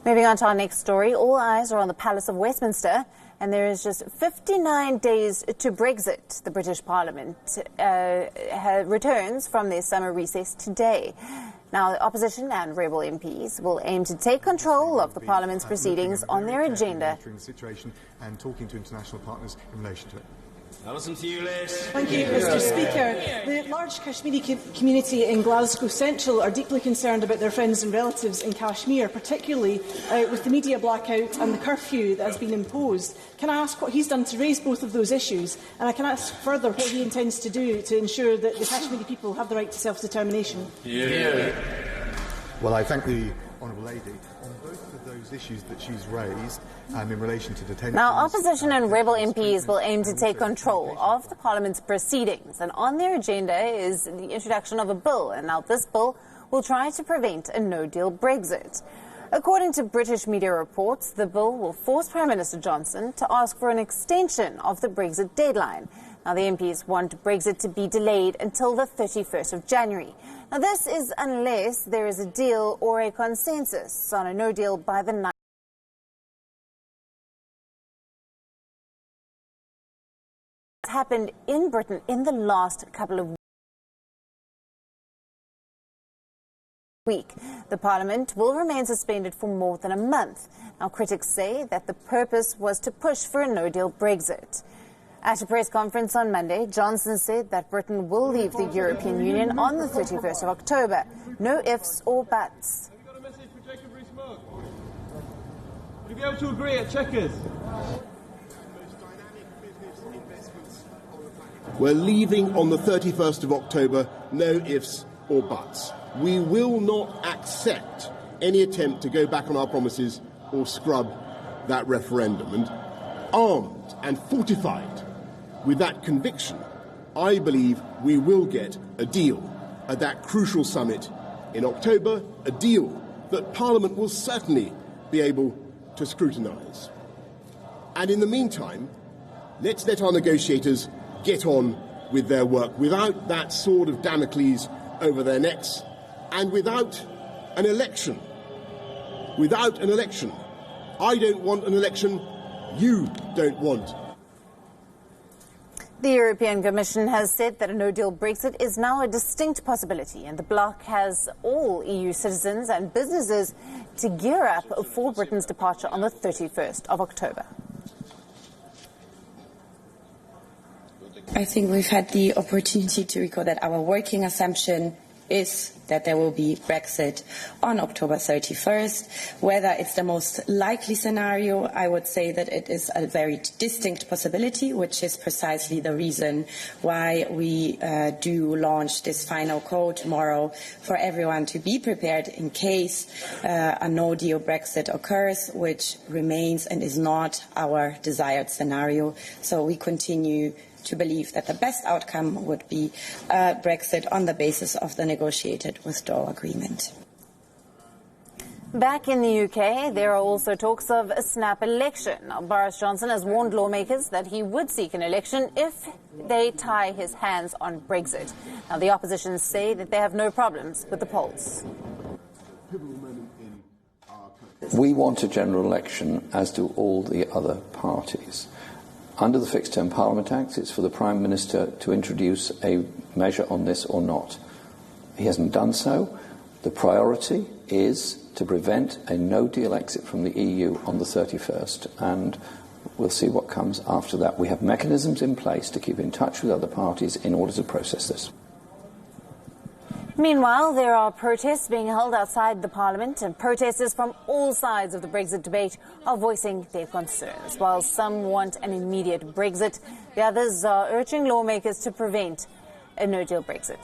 Moving on to our next story, all eyes are on the Palace of Westminister, and there is just 59 days to Brexit. The British Parliament returns from their summer recess today. Now, the opposition and rebel MPs will aim to take control of the Parliament's proceedings on their agenda. And talking to international partners in relation to it. Alison, to you, Liz. Thank you, Mr. Speaker. The large Kashmiri community in Glasgow Central are deeply concerned about their friends and relatives in Kashmir, particularly with the media blackout and the curfew that has been imposed. Can I ask what he's done to raise both of those issues? And I can ask further what he intends to do to ensure that the Kashmiri people have the right to self-determination. Yeah. Well, I thank the Honourable Lady on both of those issues that she's raised in relation to detention. Now, opposition and rebel MPs will aim to take control of the Parliament's proceedings, and on their agenda is the introduction of a bill, and now this bill will try to prevent a no-deal Brexit. According to British media reports, the bill will force Prime Minister Johnson to ask for an extension of the Brexit deadline. Now, the MPs want Brexit to be delayed until the 31st of January. Now, this is unless there is a deal or a consensus on a no-deal by the 9th. Happened in Britain in the last couple of weeks. The Parliament will remain suspended for more than a month. Now, critics say that the purpose was to push for a no-deal Brexit. At a press conference on Monday, Johnson said that Britain will leave the European Union on the 31st of October. No ifs or buts. Have you got a message for Jacob Rees-Mogg? Would you be able to agree at Chequers? We're leaving on the 31st of October, no ifs or buts. We will not accept any attempt to go back on our promises or scrub that referendum. And armed and fortified with that conviction, I believe we will get a deal at that crucial summit in October, a deal that Parliament will certainly be able to scrutinise. And in the meantime, let's let our negotiators get on with their work without that sword of Damocles over their necks and without an election. Without an election. I don't want an election. You don't want. The European Commission has said that a no-deal Brexit is now a distinct possibility, and the bloc has all EU citizens and businesses to gear up for Britain's departure on the 31st of October. I think we've had the opportunity to recall that our working assumption is that there will be Brexit on October 31st. Whether it's the most likely scenario, I would say that it is a very distinct possibility, which is precisely the reason why we do launch this final call tomorrow for everyone to be prepared in case a no-deal Brexit occurs, which remains and is not our desired scenario. So we continue to believe that the best outcome would be Brexit on the basis of the negotiated withdrawal agreement. Back in the UK, there are also talks of a snap election. Now, Boris Johnson has warned lawmakers that he would seek an election if they tie his hands on Brexit. Now, the opposition say that they have no problems with the polls. We want a general election, as do all the other parties. Under the Fixed Term Parliament Act, it's for the Prime Minister to introduce a measure on this or not. He hasn't done so. The priority is to prevent a no-deal exit from the EU on the 31st, and we'll see what comes after that. We have mechanisms in place to keep in touch with other parties in order to process this. Meanwhile, there are protests being held outside the Parliament, and protesters from all sides of the Brexit debate are voicing their concerns. While some want an immediate Brexit, the others are urging lawmakers to prevent a no-deal Brexit.